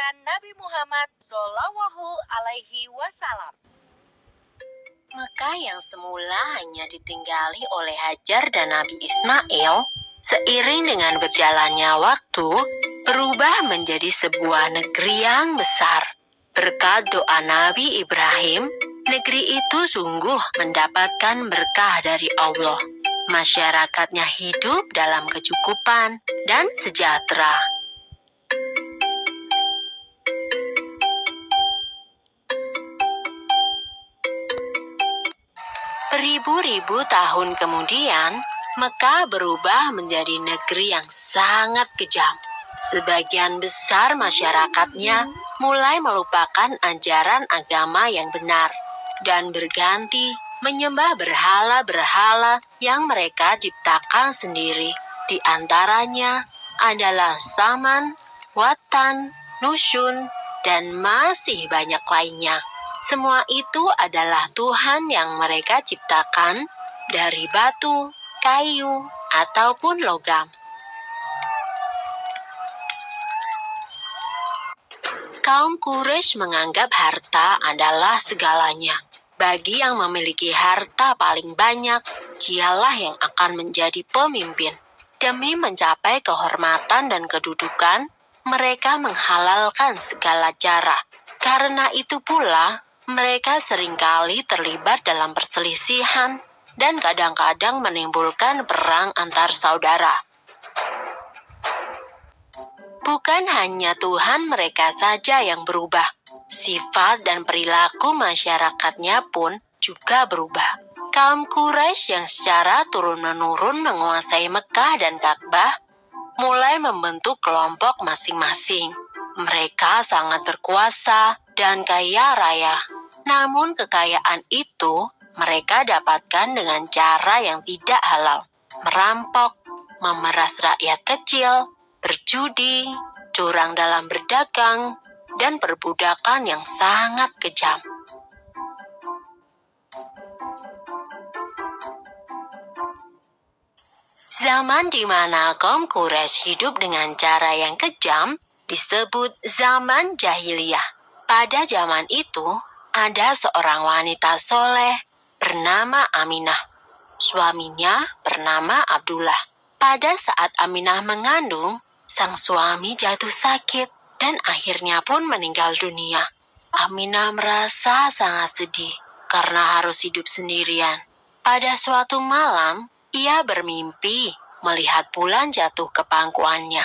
kelahiran Nabi Muhammad Shallallahu Alaihi Wasallam. Mekah yang semula hanya ditinggali oleh Hajar dan Nabi Ismail, seiring dengan berjalannya waktu, berubah menjadi sebuah negeri yang besar. Berkat doa Nabi Ibrahim, negeri itu sungguh mendapatkan berkah dari Allah. Masyarakatnya hidup dalam kecukupan dan sejahtera. Beribu-ribu tahun kemudian, Mekah berubah menjadi negeri yang sangat kejam. Sebagian besar masyarakatnya mulai melupakan ajaran agama yang benar dan berganti menyembah berhala-berhala yang mereka ciptakan sendiri. Di antaranya adalah Saman, Watan, Nushun, dan masih banyak lainnya. Semua itu adalah Tuhan yang mereka ciptakan dari batu, kayu, ataupun logam. Kaum Quraisy menganggap harta adalah segalanya. Bagi yang memiliki harta paling banyak, dialah yang akan menjadi pemimpin. Demi mencapai kehormatan dan kedudukan, mereka menghalalkan segala cara. Karena itu pula, mereka seringkali terlibat dalam perselisihan dan kadang-kadang menimbulkan perang antar saudara. Bukan hanya Tuhan mereka saja yang berubah, sifat dan perilaku masyarakatnya pun juga berubah. Kaum Quraisy yang secara turun-menurun menguasai Mekah dan Ka'bah mulai membentuk kelompok masing-masing. Mereka sangat berkuasa dan kaya raya. Namun kekayaan itu mereka dapatkan dengan cara yang tidak halal. Merampok, memeras rakyat kecil, berjudi, curang dalam berdagang, dan perbudakan yang sangat kejam. Zaman di mana kaum Quraisy hidup dengan cara yang kejam disebut zaman jahiliyah. Pada zaman itu, ada seorang wanita soleh bernama Aminah. Suaminya bernama Abdullah. Pada saat Aminah mengandung, sang suami jatuh sakit dan akhirnya pun meninggal dunia. Aminah merasa sangat sedih karena harus hidup sendirian. Pada suatu malam, ia bermimpi melihat bulan jatuh ke pangkuannya.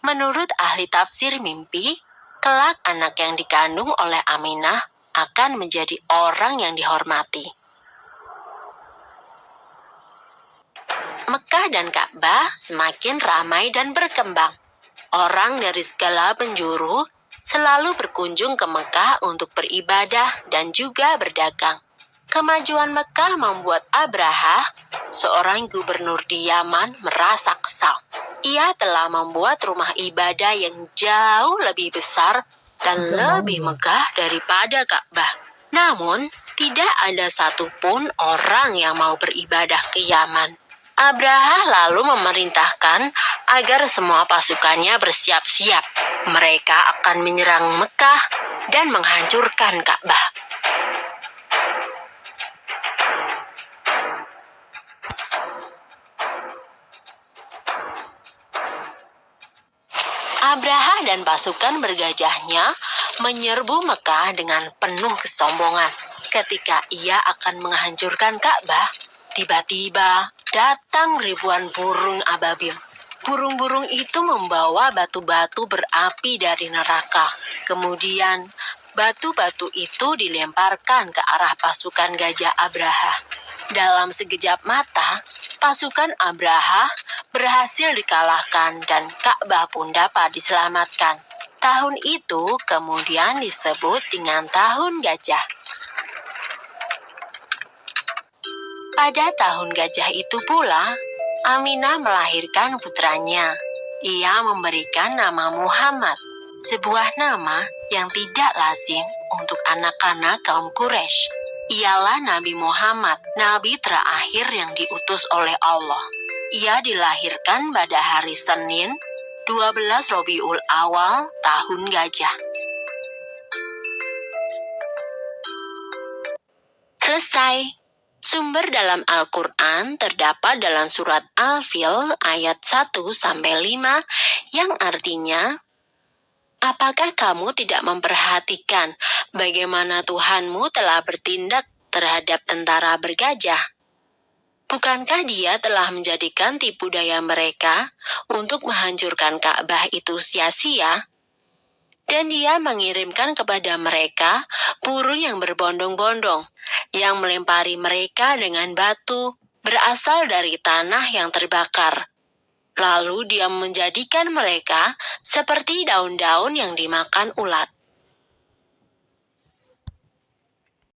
Menurut ahli tafsir mimpi, kelak anak yang dikandung oleh Aminah akan menjadi orang yang dihormati. Mekah dan Ka'bah semakin ramai dan berkembang. Orang dari segala penjuru selalu berkunjung ke Mekah untuk beribadah dan juga berdagang. Kemajuan Mekah membuat Abrahah, seorang gubernur di Yaman, merasa kesal. Ia telah membuat rumah ibadah yang jauh lebih besar dan lebih megah daripada Ka'bah. Namun, tidak ada satupun orang yang mau beribadah ke Yaman. Abrahah lalu memerintahkan agar semua pasukannya bersiap-siap. Mereka akan menyerang Mekah dan menghancurkan Ka'bah. Abrahah dan pasukan bergajahnya menyerbu Mekah dengan penuh kesombongan. Ketika ia akan menghancurkan Ka'bah, tiba-tiba datang ribuan burung ababil. Burung-burung itu membawa batu-batu berapi dari neraka. Kemudian, batu-batu itu dilemparkan ke arah pasukan gajah Abrahah. Dalam sekejap mata, pasukan Abrahah berhasil dikalahkan dan Ka'bah pun dapat diselamatkan. Tahun itu kemudian disebut dengan Tahun Gajah. Pada tahun gajah itu pula, Aminah melahirkan putranya. Ia memberikan nama Muhammad, sebuah nama yang tidak lazim untuk anak-anak kaum Quraisy. Ialah Nabi Muhammad, nabi terakhir yang diutus oleh Allah. Ia dilahirkan pada hari Senin, 12 Rabiul Awal, Tahun Gajah. Selesai. Sumber dalam Al-Quran terdapat dalam surat Al-Fil ayat 1-5 yang artinya, apakah kamu tidak memperhatikan bagaimana Tuhanmu telah bertindak terhadap tentara bergajah? Bukankah Dia telah menjadikan tipu daya mereka untuk menghancurkan Ka'bah itu sia-sia? Dan Dia mengirimkan kepada mereka burung yang berbondong-bondong, yang melempari mereka dengan batu berasal dari tanah yang terbakar. Lalu Dia menjadikan mereka seperti daun-daun yang dimakan ulat.